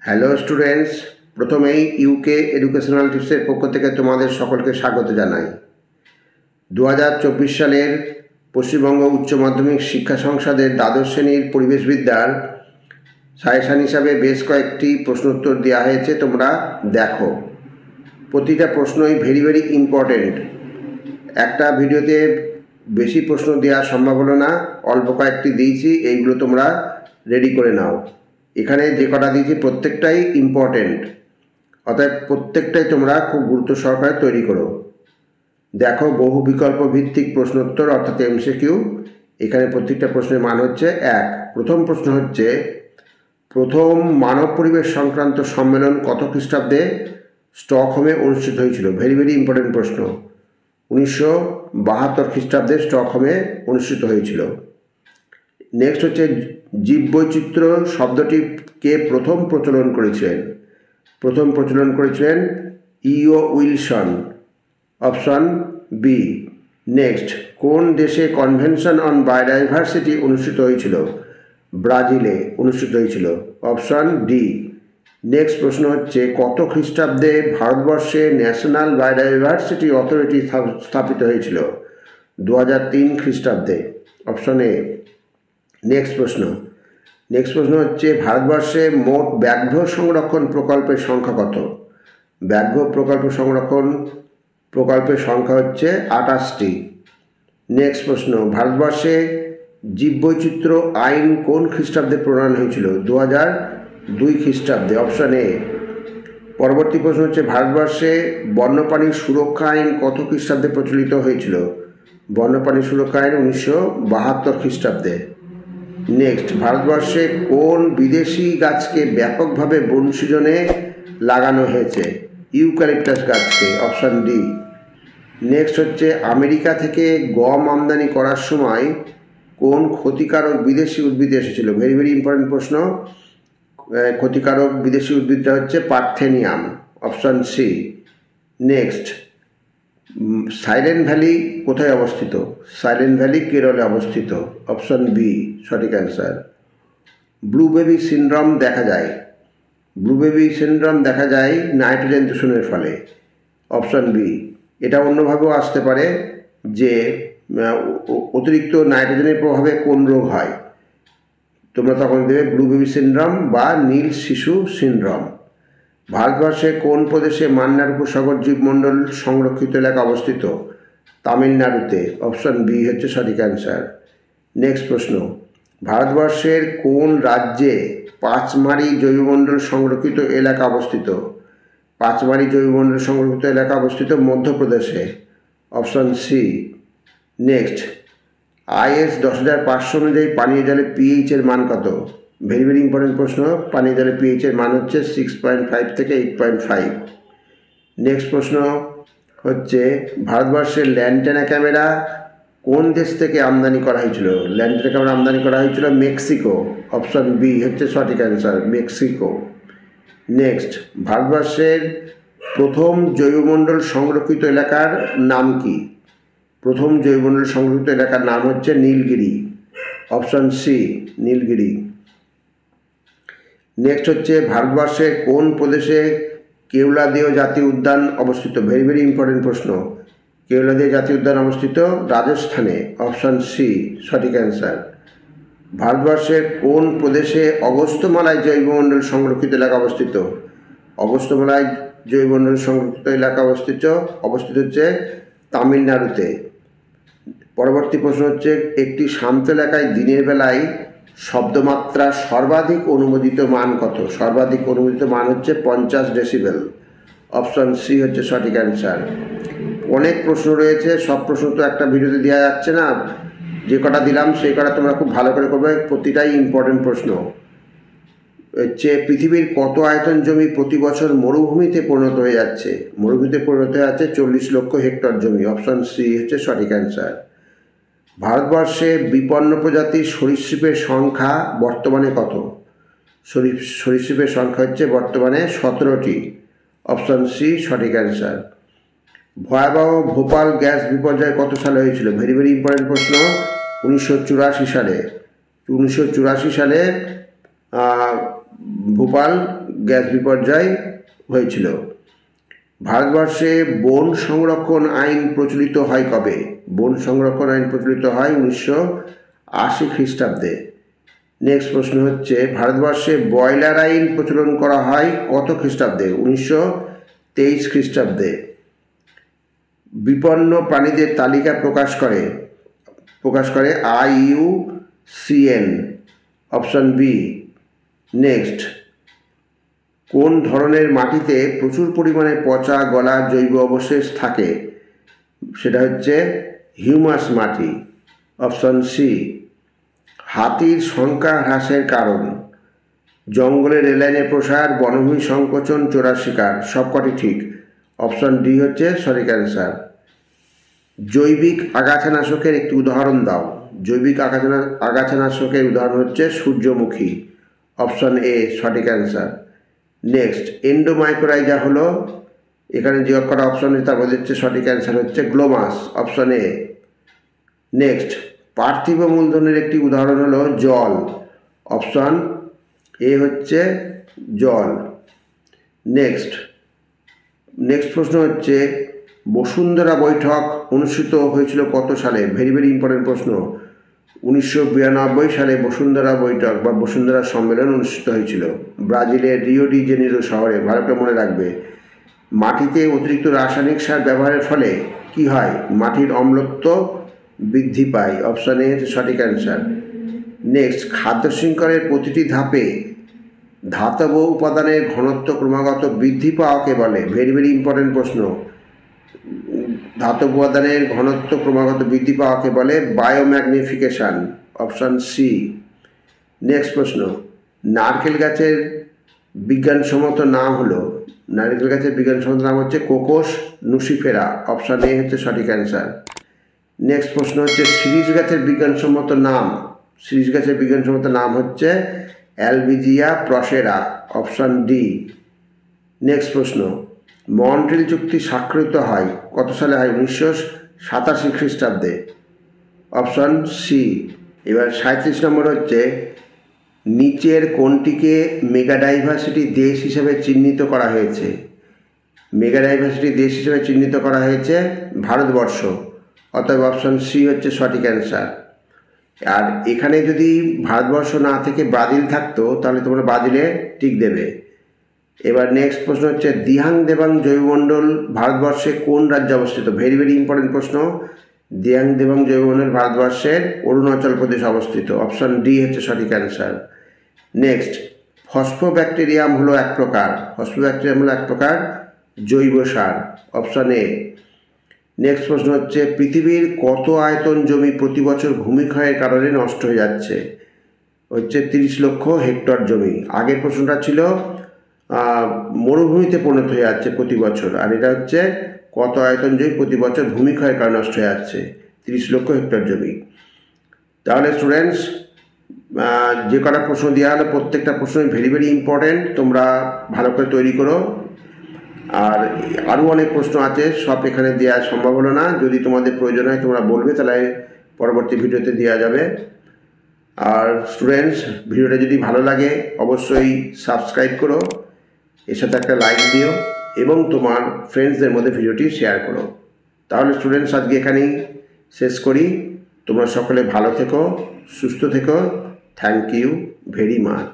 Hello students, প্রথমেই UK educational টিপসের পক্ষ থেকে তোমাদের সকলকে স্বাগত জানাই। 2024 সালের পশ্চিমবঙ্গ উচ্চ মাধ্যমিক শিক্ষা সংসদের দ্বাদশ শ্রেণীর পরিবেশবিদ্যার সাজেশান হিসাবে বেশ কয়েকটি প্রশ্নোত্তর দেওয়া হয়েছে, তোমরা দেখো। প্রতিটা প্রশ্নই ভেরি ইম্পর্টেন্ট। একটা ভিডিওতে বেশি প্রশ্ন দেওয়া সম্ভব হলো না, অল্প কয়েকটি দিয়েছি, এইগুলো তোমরা রেডি করে নাও। এখানে যে কটা দিয়েছি প্রত্যেকটাই ইম্পর্টেন্ট, অর্থাৎ প্রত্যেকটাই তোমরা খুব গুরুত্ব সহকারে তৈরি করো। দেখো, বহু বিকল্প ভিত্তিক প্রশ্নোত্তর অর্থাৎ এমসিকিউ। এখানে প্রত্যেকটা প্রশ্নের মান হচ্ছে 1। প্রথম প্রশ্ন হচ্ছে, প্রথম মানব পরিবেশ সংক্রান্ত সম্মেলন কত খ্রিস্টাব্দে স্টকহোমে অনুষ্ঠিত হয়েছিল? ভেরি ইম্পর্টেন্ট প্রশ্ন। 1972 খ্রিস্টাব্দে স্টকহোমে অনুষ্ঠিত হয়েছিল। নেক্সট হচ্ছে, জীববৈচিত্র্য শব্দটি কে প্রথম প্রচলন করেছিলেন? ইও উইলসন, অপশন বি। নেক্সট, কোন দেশে কনভেনশন অন বায়োডাইভার্সিটি অনুষ্ঠিত হয়েছিল? ব্রাজিলে অনুষ্ঠিত হয়েছিল, অপশন ডি। নেক্সট প্রশ্ন হচ্ছে, কত খ্রিস্টাব্দে ভারতবর্ষে ন্যাশনাল বায়োডাইভার্সিটি অথরিটি স্থাপিত হয়েছিল? 2003 খ্রিস্টাব্দে, অপশন এ। নেক্সট প্রশ্ন হচ্ছে, ভারতবর্ষে মোট ব্যাঘ্র সংরক্ষণ প্রকল্পের সংখ্যা কত? ব্যাঘ্র প্রকল্পের সংখ্যা হচ্ছে 28টি। নেক্সট প্রশ্ন, ভারতবর্ষে জীববৈচিত্র্য আইন কোন খ্রিস্টাব্দে প্রণয়ন হয়েছিল? 2002 খ্রিস্টাব্দে, অপশন এ। পরবর্তী প্রশ্ন হচ্ছে, ভারতবর্ষে বন্যপ্রাণী সুরক্ষা আইন কত খ্রিস্টাব্দে প্রচলিত হয়েছিল? বন্যপ্রাণী সুরক্ষা আইন 1972 খ্রিস্টাব্দে। নেক্সট, ভারতবর্ষে কোন বিদেশি গাছকে ব্যাপকভাবে বনসৃজনে লাগানো হয়েছে? ইউক্যালিপটাস গাছকে, অপশন ডি। নেক্সট হচ্ছে, আমেরিকা থেকে গম আমদানি করার সময় কোন ক্ষতিকারক বিদেশি উদ্ভিদ এসেছিল? ভেরি ইম্পর্টেন্ট প্রশ্ন। ক্ষতিকারক বিদেশি উদ্ভিদটা হচ্ছে parthenium, option C. Next, Silent Valley কোথায় অবস্থিত? সাইলেন্ট ভ্যালি কেরলে অবস্থিত, অপশন বি সঠিক অ্যান্সার। ব্লু বেবি সিনড্রোম দেখা যায় নাইট্রোজেন দূষণের ফলে, অপশন বি। এটা অন্যভাবেও আসতে পারে যে অতিরিক্ত নাইট্রোজেনের প্রভাবে কোন রোগ হয়, তোমরা তখন দেবে ব্লু বেবি সিনড্রোম বা নীল শিশু সিনড্রোম। ভারতবর্ষে কোন প্রদেশে মান্নার উপসাগর জীবমণ্ডল সংরক্ষিত এলাকা অবস্থিত? তামিলনাড়ুতে, অপশন বি হচ্ছে সঠিক অ্যান্সার। নেক্সট প্রশ্ন, ভারতবর্ষের কোন রাজ্যে পাঁচমারি জৈবমণ্ডল সংরক্ষিত এলাকা অবস্থিত? পাঁচমারি জৈবমণ্ডল সংরক্ষিত এলাকা অবস্থিত মধ্যপ্রদেশে, অপশন সি। নেক্সট, IS 10500 অনুযায়ী পানীয় জলে pH এর মান কত? ভেরি ইম্পর্টেন্ট প্রশ্ন। পানীয় জলে pH এর মান হচ্ছে 6.5 থেকে 8.5। নেক্সট প্রশ্ন হচ্ছে, ভারতবর্ষের ল্যান্টেনা ক্যামেরা কোন দেশ থেকে আমদানি করা হয়েছিল? ল্যান্টেনা ক্যামেরা আমদানি করা হয়েছিল মেক্সিকো, অপশন বি হচ্ছে সঠিক অ্যান্সার, মেক্সিকো। নেক্সট, ভারতবর্ষের প্রথম জৈবমণ্ডল সংরক্ষিত এলাকার নাম কি? প্রথম জৈবমণ্ডল সংরক্ষিত এলাকার নাম হচ্ছে Nilgiri, option C Nilgiri. Next হচ্ছে, ভারতবর্ষের কোন প্রদেশে কেওলাদেও জাতীয় উদ্যান অবস্থিত? ভেরি ইম্পর্টেন্ট প্রশ্ন। কেওলাদেও জাতীয় উদ্যান অবস্থিত রাজস্থানে, অপশন সি সঠিক অ্যান্সার। ভারতবর্ষের কোন প্রদেশে অগস্ত্যমালায় জৈবমণ্ডল সংরক্ষিত এলাকা অবস্থিত? অগস্ত্যমালায় জৈবমণ্ডল সংরক্ষিত এলাকা অবস্থিত হচ্ছে তামিলনাড়ুতে। পরবর্তী প্রশ্ন হচ্ছে, একটি শান্ত এলাকায় দিনের বেলায় শব্দমাত্রা সর্বাধিক অনুমোদিত মান কত? সর্বাধিক অনুমোদিত মান হচ্ছে 50 ডেসিবেল, অপশন সি হচ্ছে সঠিক অ্যান্সার। অনেক প্রশ্ন রয়েছে, সব প্রশ্ন তো একটা ভিডিওতে দেওয়া যাচ্ছে না, যে কটা দিলাম সেই কটা তোমরা খুব ভালো করে করবে, প্রতিটাই ইম্পর্টেন্ট প্রশ্ন। হচ্ছে, পৃথিবীর কত আয়তন জমি প্রতি বছর মরুভূমিতে পরিণত হয়ে যাচ্ছে? 40 লক্ষ হেক্টর জমি, অপশন সি হচ্ছে সঠিক অ্যান্সার। ভারতবর্ষে বিপন্ন প্রজাতির সরীসৃপের সংখ্যা বর্তমানে কত? সরীসৃপের সংখ্যা হচ্ছে বর্তমানে 17টি, অপশন সি সঠিক অ্যান্সার। ভয়াবহ ভোপাল গ্যাস বিপর্যয় কত সালে হয়েছিল? ভেরি ভেরি ইম্পর্টেন্ট প্রশ্ন। 1984 সালে। 1984 সালে ভোপাল গ্যাস বিপর্যয় হয়েছিল। ভারতবর্ষে বন সংরক্ষণ আইন প্রচলিত হয় কবে? বন সংরক্ষণ আইন প্রচলিত হয় 1980 খ্রিস্টাব্দে। নেক্সট প্রশ্ন হচ্ছে, ভারতবর্ষে বয়লার আইন প্রচলন করা হয় কত খ্রিস্টাব্দে? 1923 খ্রিস্টাব্দে। বিপন্ন প্রাণীদের তালিকা প্রকাশ করে IUCN, অপশন বি। নেক্সট, কোন ধরনের মাটিতে প্রচুর পরিমাণে পচা গলা জৈব অবশেষ থাকে? সেটা হচ্ছে হিউমাস মাটি, অপশন সি। হাতির সংখ্যা হ্রাসের কারণ? জঙ্গলের রেললাইনের প্রসার, বনভূমি সংকোচন, চোরার শিকার। সবকটি ঠিক, অপশন ডি হচ্ছে সঠিক অ্যান্সার। জৈবিক আগাছানাশকের একটি উদাহরণ দাও। জৈবিক আগাছানাশকের উদাহরণ হচ্ছে সূর্যমুখী, অপশন এ সঠিক অ্যান্সার। নেক্সট, এন্ডোমাইকোরাইজা হলো, এখানে যে কটা অপশন তার মধ্যে হচ্ছে সঠিক অ্যান্সার হচ্ছে গ্লোমাস, অপশন এ। নেক্সট, পার্থিব মূলধনের একটি উদাহরণ হলো জল, অপশন এ হচ্ছে জল। নেক্সট প্রশ্ন হচ্ছে, বসুন্ধরা বৈঠক অনুষ্ঠিত হয়েছিল কত সালে? ভেরি ভেরি ইম্পর্টেন্ট প্রশ্ন। 1992 সালে বসুন্ধরা বৈঠক বা বসুন্ধরা সম্মেলন অনুষ্ঠিত হয়েছিল ব্রাজিলের রিও ডি জেনিরো শহরে। ভালো করে মনে রাখবে। মাটিতে অতিরিক্ত রাসায়নিক সার ব্যবহারের ফলে কি হয়? মাটির অম্লত্ব বৃদ্ধি পায়, অপশন এ হচ্ছে সঠিক অ্যান্সার। নেক্সট, খাদ্য শৃঙ্খলের প্রতিটি ধাপে ধাতব উপাদানের ঘনত্ব ক্রমাগত বৃদ্ধি পাওয়াকে বলে? ভেরি ভেরি ইম্পর্টেন্ট প্রশ্ন। ধাতব উপাদানের ঘনত্ব ক্রমাগত বৃদ্ধি পাওয়াকে বলে বায়োম্যাগনিফিকেশন, অপশন সি। নেক্সট প্রশ্ন, নারকেল গাছের বিজ্ঞানসম্মত নাম হলো? নারকেল গাছের বিজ্ঞানসম্মত নাম হচ্ছে কোকোস নুসিফেরা, অপশন এ হচ্ছে সঠিক অ্যান্সার। নেক্সট প্রশ্ন হচ্ছে, শিরীষ গাছের বিজ্ঞানসম্মত নাম? শিরীষ গাছের বিজ্ঞানসম্মত নাম হচ্ছে অ্যালবিজিয়া প্রসেরা, অপশন ডি। নেক্সট প্রশ্ন, মন্ট্রিল চুক্তি স্বাক্ষরিত হয় কত সালে হয়? 1987 খ্রিস্টাব্দে, অপশন সি। এবার 37 নম্বর হচ্ছে, নিচের কোনটিকে মেগাডাইভার্সিটি দেশ হিসেবে চিহ্নিত করা হয়েছে? মেগাডাইভার্সিটি দেশ হিসেবে চিহ্নিত করা হয়েছে ভারতবর্ষ, অতএব অপশন সি হচ্ছে সঠিক অ্যান্সার। আর এখানে যদি ভারতবর্ষ না থেকে ব্রাজিল থাকতো তাহলে তোমরা ব্রাজিলে টিক দেবে। এবার নেক্সট প্রশ্ন হচ্ছে, দিহাং দেবাং জৈবমণ্ডল ভারতবর্ষে কোন রাজ্যে অবস্থিত? ভেরি ভেরি ইম্পর্টেন্ট প্রশ্ন। দিহাং দেবাং জৈবমণ্ডল ভারতবর্ষের অরুণাচল প্রদেশ অবস্থিত, অপশন ডি হচ্ছে সঠিক অ্যান্সার। নেক্সট, ফসফোব্যাকটেরিয়াম হলো এক প্রকার জৈব সার, অপশন এ। নেক্সট প্রশ্ন হচ্ছে, পৃথিবীর কত আয়তন জমি প্রতি বছর ভূমিক্ষয়ের কারণে নষ্ট হয়ে যাচ্ছে? হচ্ছে 30 লক্ষ হেক্টর জমি। আগের প্রশ্নটা ছিল মরুভূমিতে পরিণত হয়ে যাচ্ছে প্রতি বছর, আর এটা হচ্ছে কত আয়তন জমি প্রতি বছর ভূমিক্ষয়ের কারণে নষ্ট হয়ে যাচ্ছে? 30 লক্ষ হেক্টর জমি। তাহলে স্টুডেন্টস, যে কটা প্রশ্ন দেওয়া হলো প্রত্যেকটা প্রশ্নই ভেরি ভেরি ইম্পর্টেন্ট, তোমরা ভালো করে তৈরি করো। আর আরও অনেক প্রশ্ন আছে, সব এখানে দেওয়া সম্ভব হলো না। যদি তোমাদের প্রয়োজন হয় তোমরা বলবে, তাহলে পরবর্তী ভিডিওতে দেওয়া যাবে। আর স্টুডেন্টস, ভিডিওটা যদি ভালো লাগে অবশ্যই সাবস্ক্রাইব করো, এর সাথে একটা লাইক দিও এবং তোমার ফ্রেন্ডসদের মধ্যে ভিডিওটি শেয়ার করো। তাহলে স্টুডেন্টস, আজকে এখানেই শেষ করি। তোমরা সকলে ভালো থেকো, সুস্থ থেকো। Thank you very much.